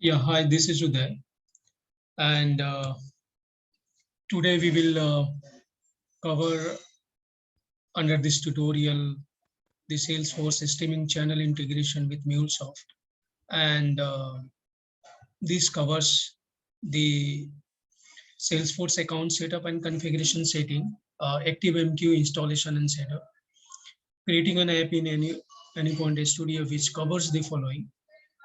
Yeah, hi, this is Uday, and today we will cover under this tutorial the Salesforce streaming channel integration with MuleSoft, and this covers the Salesforce account setup and configuration setting, ActiveMQ installation and setup, creating an app in AnyPoint Studio which covers the following: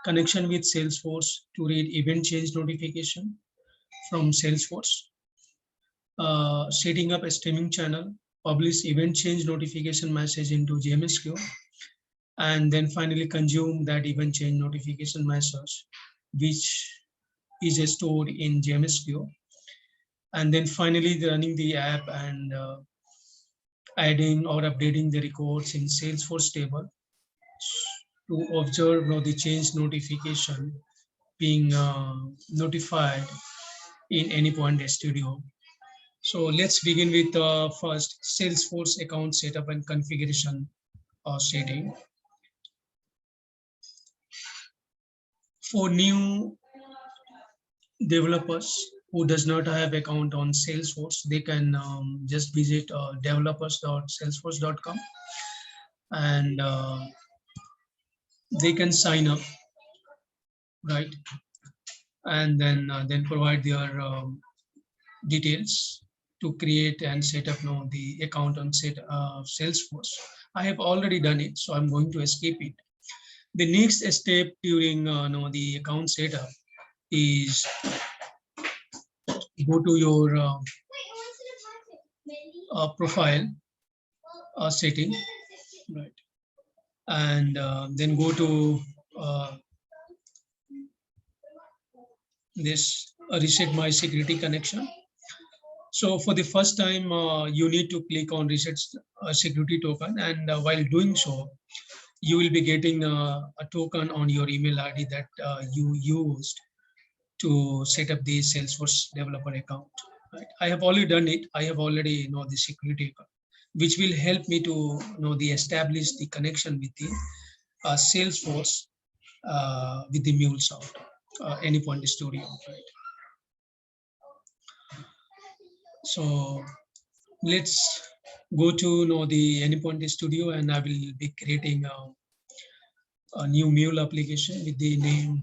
connection with Salesforce to read event change notification from Salesforce, setting up a streaming channel, publish event change notification message into JMS queue, and then finally consume that event change notification message, which is stored in JMS queue, and then finally running the app and adding or updating the records in Salesforce table to observe the change notification being notified in AnyPoint Studio. So let's begin with first Salesforce account setup and configuration setting. For new developers who does not have account on Salesforce, they can just visit developers.salesforce.com and they can sign up, right? And then provide their details to create and set up the account on Salesforce. I have already done it, so I'm going to escape it. The next step during the account setup is go to your profile setting, right, and then go to this reset my security connection. So for the first time, you need to click on reset security token, and while doing so, you will be getting a token on your email ID that you used to set up the Salesforce developer account. Right? I have already done it. I have already know the security account, which will help me to know the establish the connection with the Salesforce with the MuleSoft AnyPoint Studio. Right? So let's go to know the AnyPoint Studio, and I will be creating a new Mule application with the name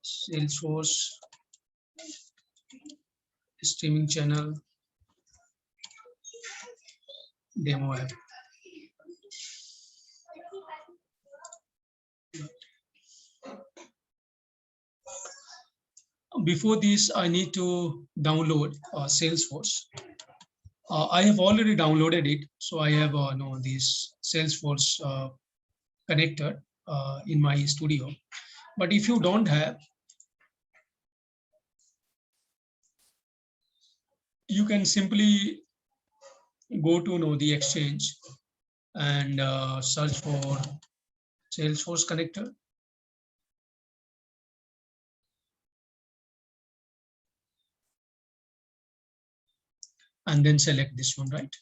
Salesforce streaming channel demo app. Before this, I need to download Salesforce. I have already downloaded it, so I have this Salesforce connector in my studio. But if you don't have, you can simply go to the Exchange and search for Salesforce connector. And then select this one, right?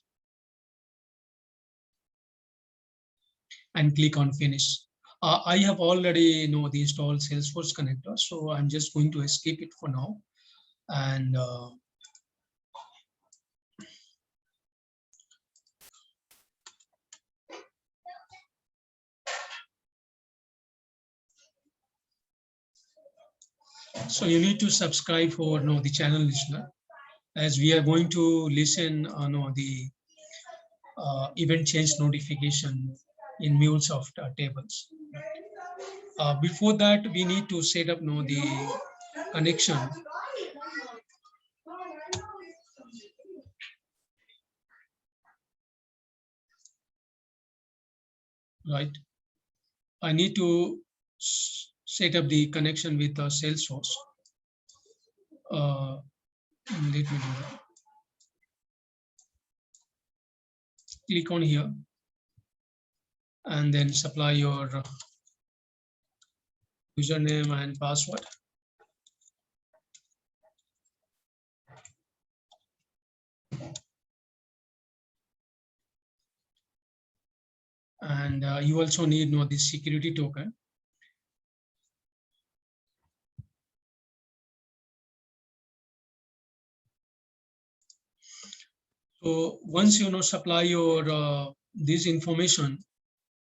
And click on finish. I have already the installed Salesforce connector, so I'm just going to escape it for now. And so you need to subscribe for the channel listener, as we are going to listen the event change notification in MuleSoft tables. Before that, we need to set up the connection. Right. I need to set up the connection with Salesforce. Let me do that. Click on here and then supply your username and password. And you also need the security token. So once you know supply your this information,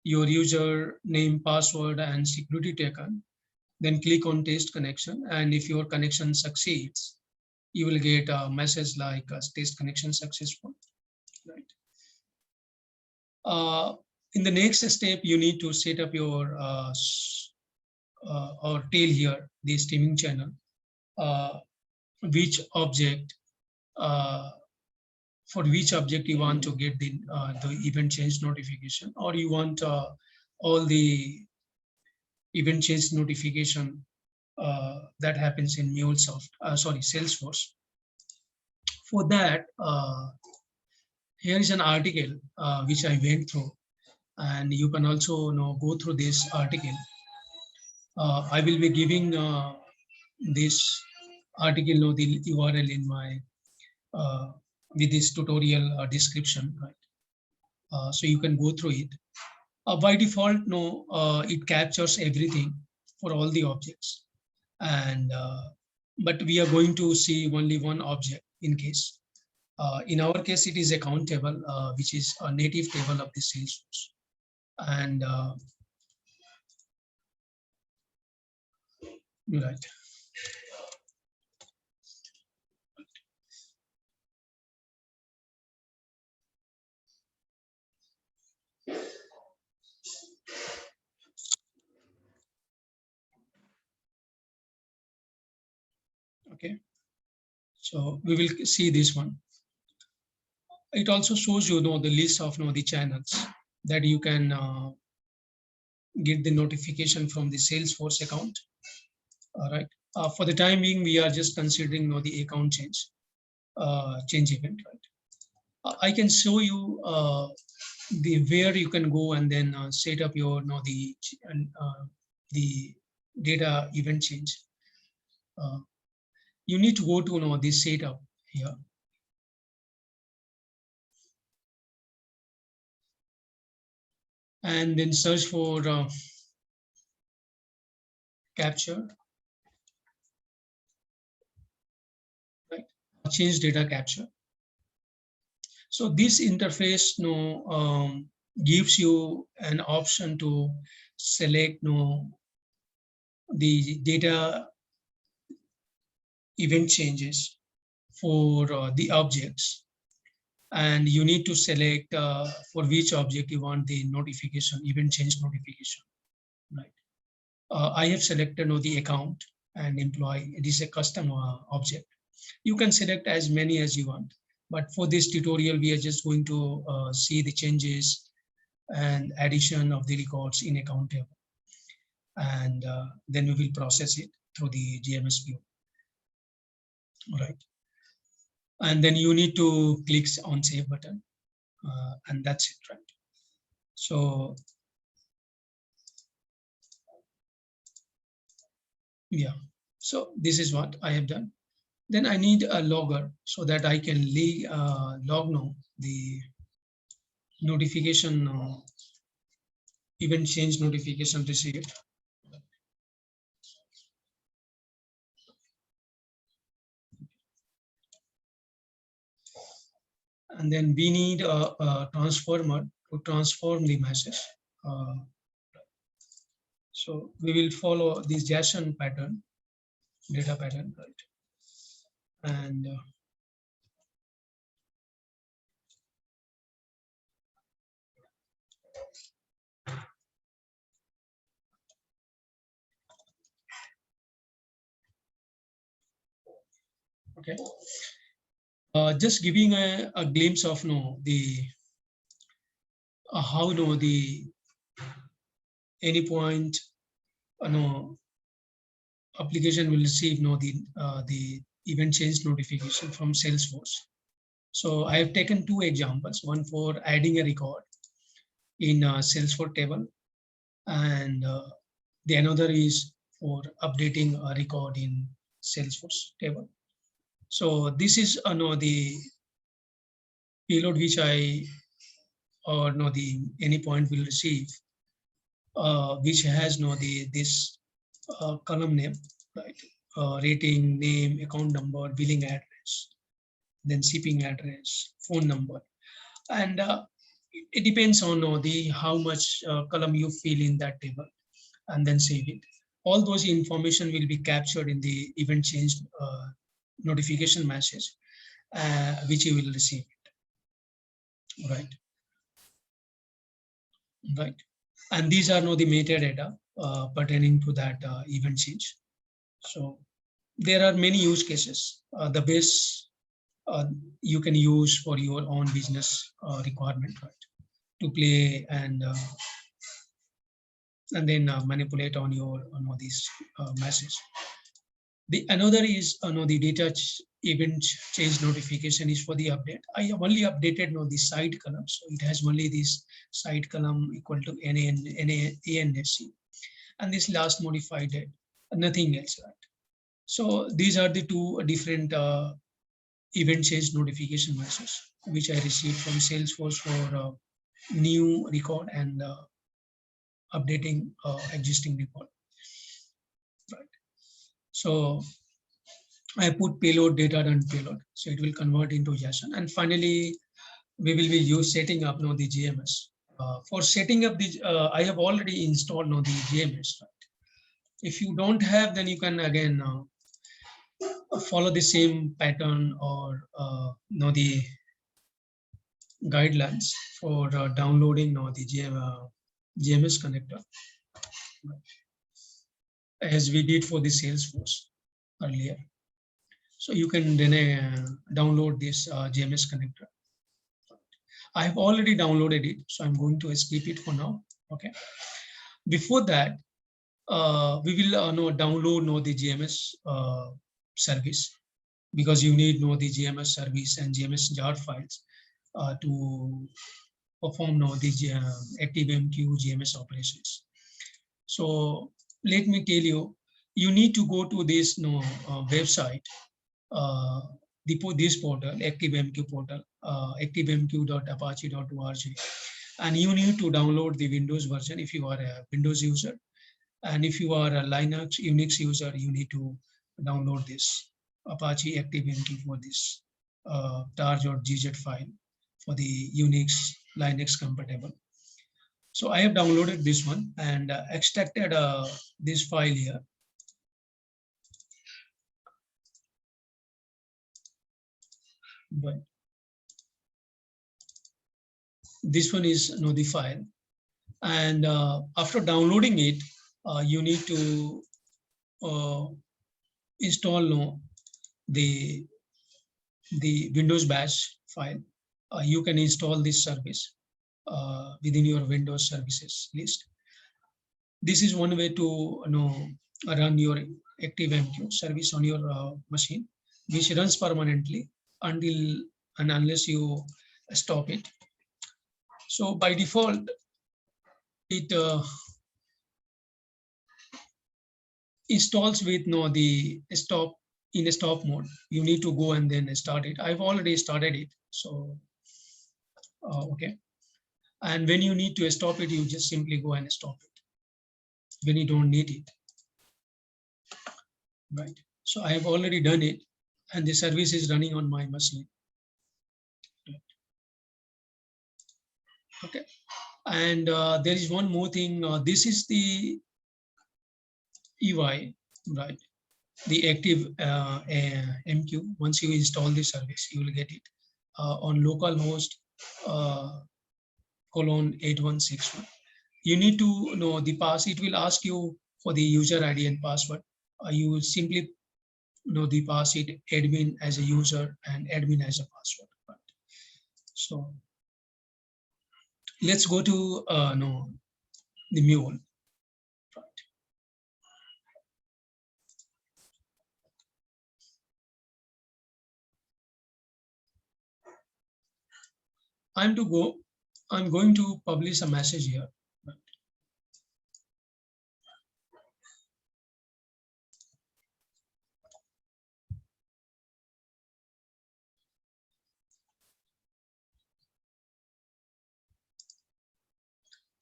your user name, password, and security token, then click on test connection. And if your connection succeeds, you will get a message like test connection successful, right? In the next step, you need to set up your or tell here the streaming channel, uh, which object, uh, for which object you want to get the event change notification, or you want all the event change notification that happens in MuleSoft, sorry, Salesforce. For that, here is an article which I went through, and you can also go through this article. I will be giving this article, the URL in my with this tutorial description, right? So you can go through it. By default, no, it captures everything for all the objects, and but we are going to see only one object in case. In our case, it is account table, which is a native table of the Salesforce, and right. Okay, so we will see this one. It also shows the list of the channels that you can get the notification from the Salesforce account. All right. For the time being, we are just considering the account change event, right? I can show you the where you can go and then set up your the data event change. You need to go to this setup here. And then search for capture, right? Change data capture. So this interface gives you an option to select the data event changes for the objects, and you need to select for which object you want the notification, event change notification, right? I have selected the account and employee. It is a custom object. You can select as many as you want, but for this tutorial, we are just going to see the changes and addition of the records in account table, and then we will process it through the GMS view. All right, and then you need to click on save button, and that's it, right? So yeah, so this is what I have done. Then I need a logger so that I can log now the notification, event change notification received. And then we need a transformer to transform the message. Uh, so we will follow this JSON pattern, data pattern, right? And okay, just giving a glimpse of the how the any point application will receive the event change notification from Salesforce. So I have taken two examples, one for adding a record in Salesforce table, and the another is for updating a record in Salesforce table. So this is the payload which I or the any point will receive, which has this column name, right? Rating, name, account number, billing address. then shipping address, phone number, and it depends on the how much column you fill in that table, and then save it. All those information will be captured in the event change notification message, which you will receive. Right, right. And these are now the metadata pertaining to that event change. So there are many use cases. The base you can use for your own business requirement, right? To play and then manipulate on your on this message. The another is the data event change notification is for the update. I have only updated the site column, so it has only this site column equal to ANSC, and this last modified date, nothing else, right? So these are the two different event change notification messages which I received from Salesforce for new record and updating existing record. Right. So I put payload data and payload, so it will convert into JSON. And finally, we will be setting up now the GMS. For setting up the, I have already installed now the GMS. Right? If you don't have, then you can again follow the same pattern or the guidelines for downloading the GMS connector, as we did for the Salesforce earlier. So you can then download this GMS connector. I have already downloaded it, so I'm going to skip it for now. Okay. Before that, we will download the GMS service, because you need the GMS service and GMS jar files to perform the ActiveMQ GMS operations. So let me tell you, you need to go to this website, this portal, ActiveMQ portal, activemq.apache.org, and you need to download the Windows version if you are a Windows user, and if you are a Linux Unix user, you need to download this Apache ActiveMQ for this tarj or gz file for the Unix Linux compatible. So I have downloaded this one and extracted this file here. But this one is the file, and after downloading it, you need to install the Windows bash file. You can install this service within your Windows services list. This is one way to run your ActiveMQ service on your machine, which runs permanently until and unless you stop it. So by default, it installs with the stop in a stop mode. You need to go and then start it. I've already started it. So okay. And when you need to stop it, you just simply go and stop it when you don't need it. Right. So I have already done it, and the service is running on my machine. Okay. And there is one more thing. This is the EY, right? The active MQ. Once you install the service, you will get it on localhost :8161. You need to know the pass. It will ask you for the user ID and password. You will simply know the pass it admin as a user and admin as a password. Right? So let's go to the mule. Right. I'm going to publish a message here. Right.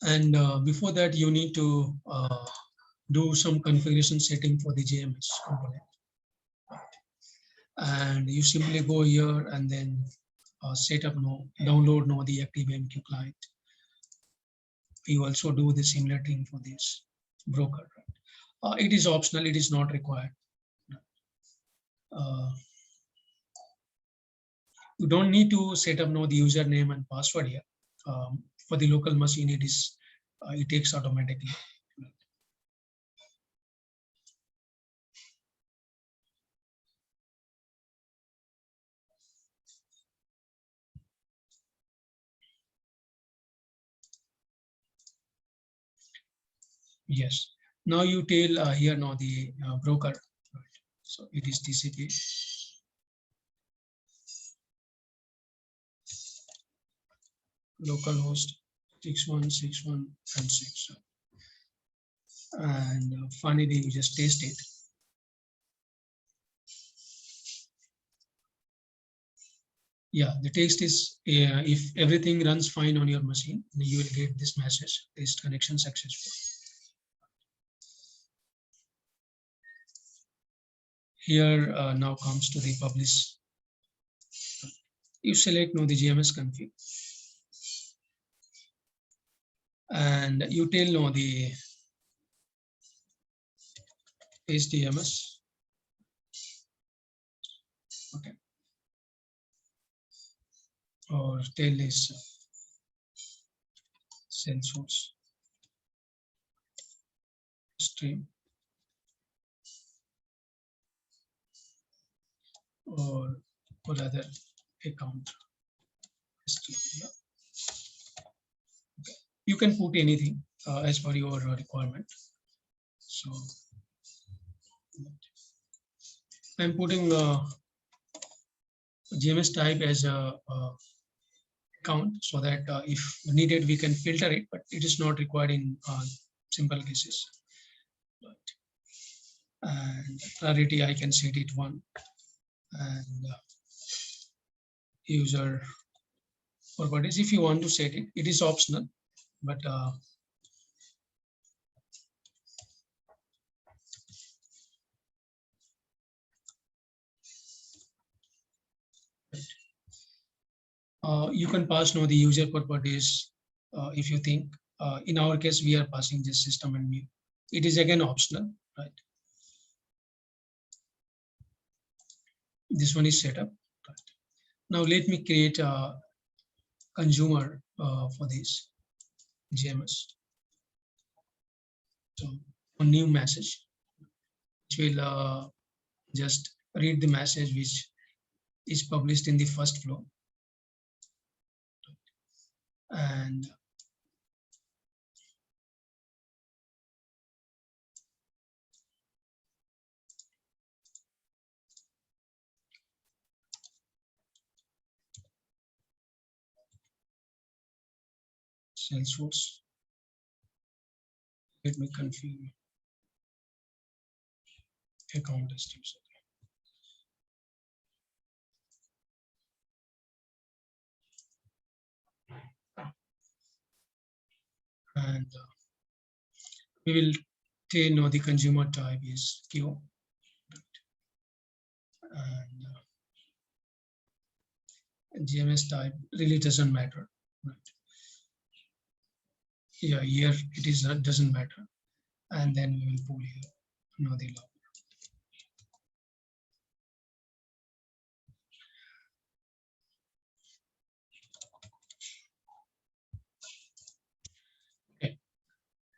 And before that, you need to do some configuration setting for the GMS component. and you simply go here and then set up download the ActiveMQ client. You also do the similar thing for this broker. It is optional, it is not required. You don't need to set up the username and password here. For the local machine, it takes automatically. Yes. Now you tell here the broker. So it is TCP. Localhost 6161 and 6. And finally, you just test it. Yeah, the text is if everything runs fine on your machine, you will get this message: test connection successful. Here now comes to the publish. You select the GMS config, and you tell the HDMS. Okay. Or tell is Salesforce stream or other account stream. Yeah. Okay. You can put anything as per your requirement. So I'm putting GMS type as a account, so that if needed we can filter it, but it is not required in simple cases. And clarity I can set it 1, and user properties, if you want to set it, it is optional, but you can pass the user properties if you think. In our case, we are passing this system and view. It is again optional, right? This one is set up. Right. Now let me create a consumer for this GMS. So a new message, which will just read the message which is published in the first flow. And Salesforce. Let me configure account as user. And we will tell the consumer type is Q. And GMS type really doesn't matter. Right? Yeah, here it is doesn't matter. And then we will pull here the log. Okay.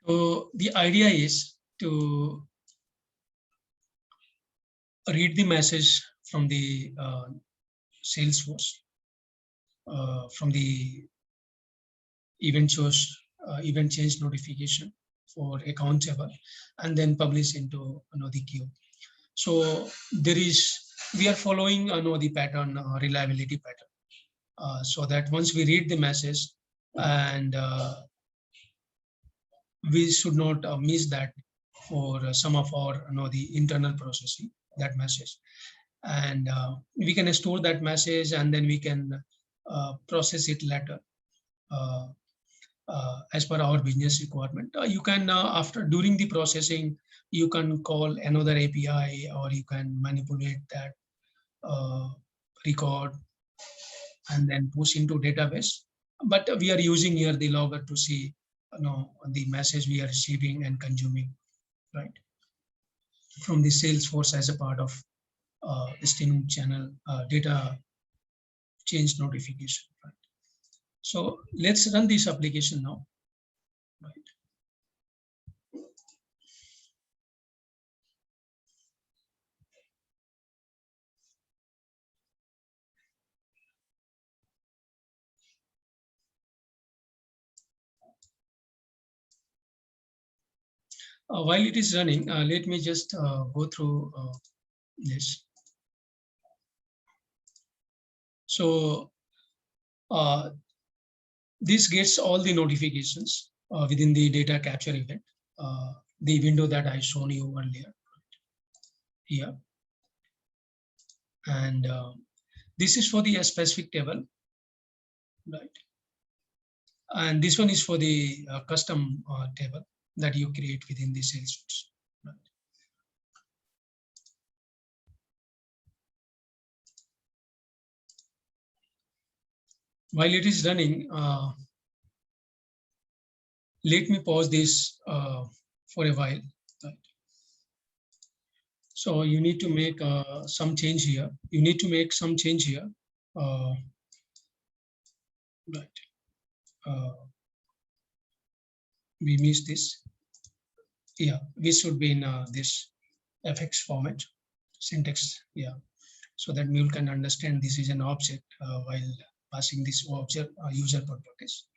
So the idea is to read the message from the Salesforce, from the event change notification for account table, and then publish into the queue. So we are following the pattern, reliability pattern, so that once we read the message, and we should not miss that for some of our the internal processing, that message, and we can store that message, and then we can process it later as per our business requirement. You can during the processing, you can call another API, or you can manipulate that record and then push into database. But we are using here the logger to see the message we are receiving and consuming, right, from the Salesforce as a part of Steam channel data change notification. Right? So let's run this application now. Right. While it is running, let me just go through this. So this gets all the notifications within the data capture event, the window that I shown you earlier here. And this is for the specific table, right? And this one is for the custom table that you create within the Salesforce. Right? While it is running, let me pause this for a while. Right? So you need to make some change here. You need to make some change here. Right. We missed this. Yeah, we should be in this FX format, syntax. Yeah, so that Mule can understand this is an object while passing this object user properties.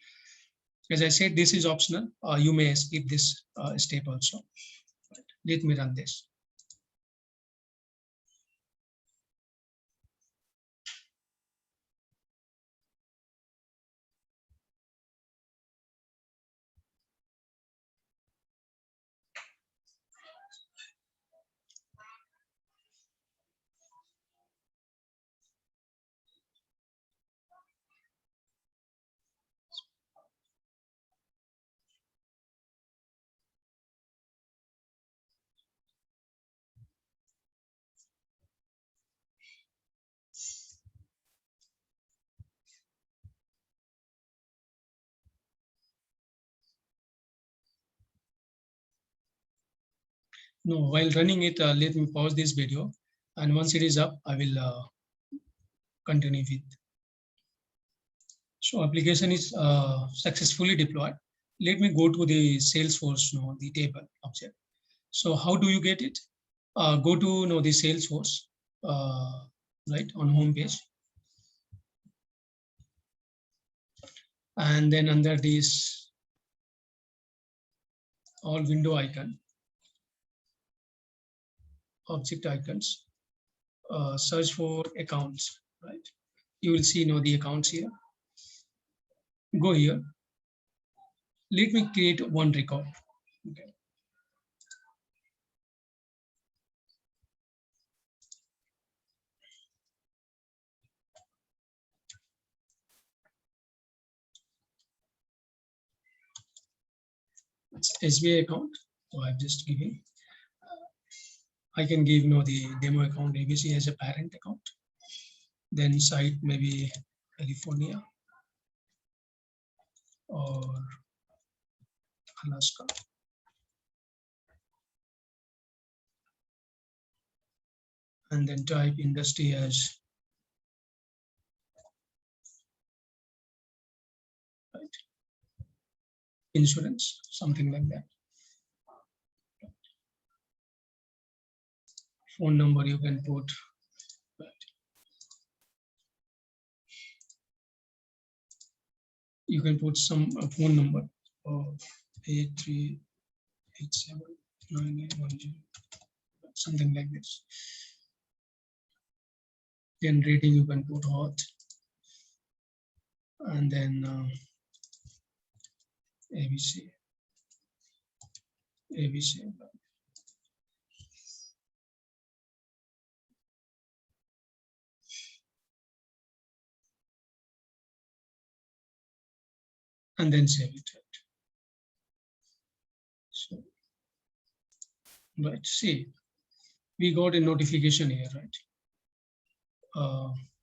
As I said, this is optional. You may skip this step also. Right. Let me run this. No, while running it, let me pause this video. And once it is up, I will continue with. So application is successfully deployed. Let me go to the Salesforce, the table object. So how do you get it? Go to the Salesforce, right, on home page. And then under this all window icon, object icons, search for accounts, right? You will see the accounts here. Go here. Let me create one record. Okay. It's SBI account. So I'm just giving. I can give the demo account ABC as a parent account. Then site maybe California or Alaska. And then type industry as right, insurance, something like that. Phone number you can put. Right. You can put some phone number of 83879810, something like this. Then rating you can put hot, and then ABC. And then save it. So, right, see, we got a notification here, right?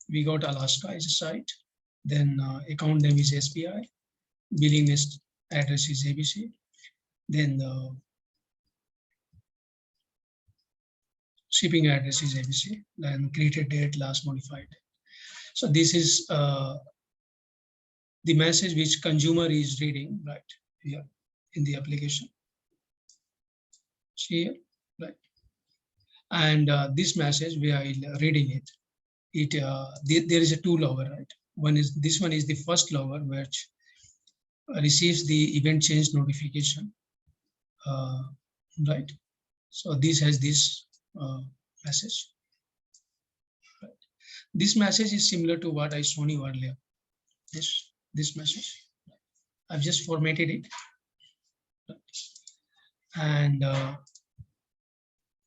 we got Alaska as a site, then account name is SBI, billing address is ABC, then the shipping address is ABC, then created date, last modified. So this is the message which consumer is reading right here in the application. See here, right? And this message we are reading it. There is a two logger, right? This one is the first logger which receives the event change notification, right? So this has this message. Right. This message is similar to what I shown you earlier. This message, I've just formatted it, right. And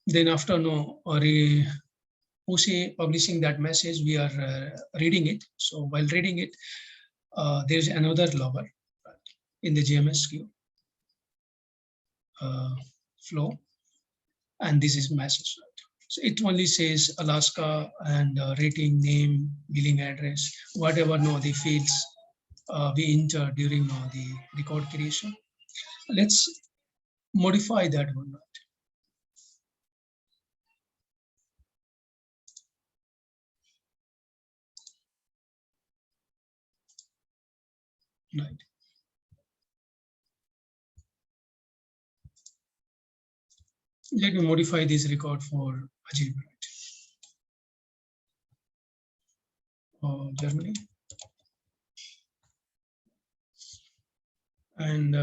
then after publishing that message, we are reading it. So while reading it, there's another logger right, in the JMS queue flow, and this is message. Right? So it only says Alaska and rating, name, billing address, whatever the fields we enter during the record creation. Let's modify that one. Right. Let me modify this record for Ajib, right? Germany. And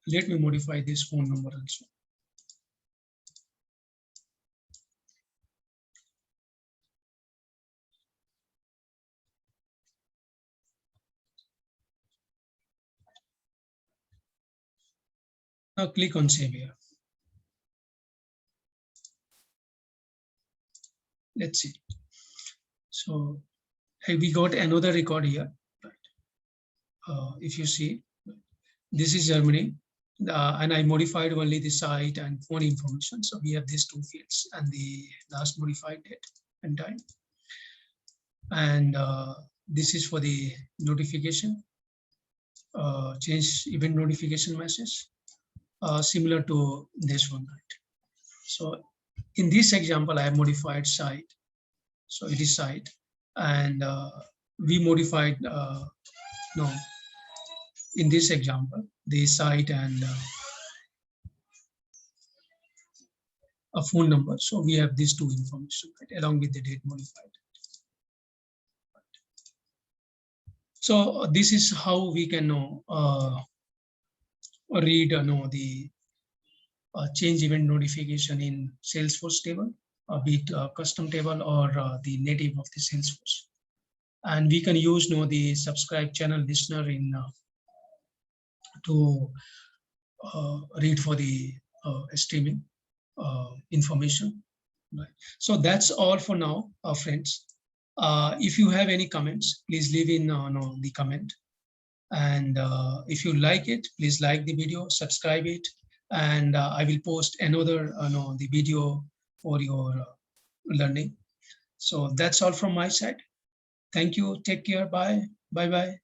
let me modify this phone number also. Now click on save here. Let's see. So hey, we got another record here. Right. If you see, this is Germany, and I modified only the site and phone information. So we have these two fields and the last modified date and time. And this is for the notification, change event notification message, similar to this one. Right? So in this example, I have modified site. So it is site, and we modified in this example, the site and a phone number. So we have these two information right, along with the date modified. So this is how we can read the change event notification in Salesforce table, be it custom table or the native of the Salesforce. And we can use the subscribe channel listener in to read for the streaming information. Right. So that's all for now, friends. If you have any comments, please leave in the comment. And if you like it, please like the video, subscribe it, and I will post another the video for your learning. So that's all from my side. Thank you. Take care. Bye. Bye.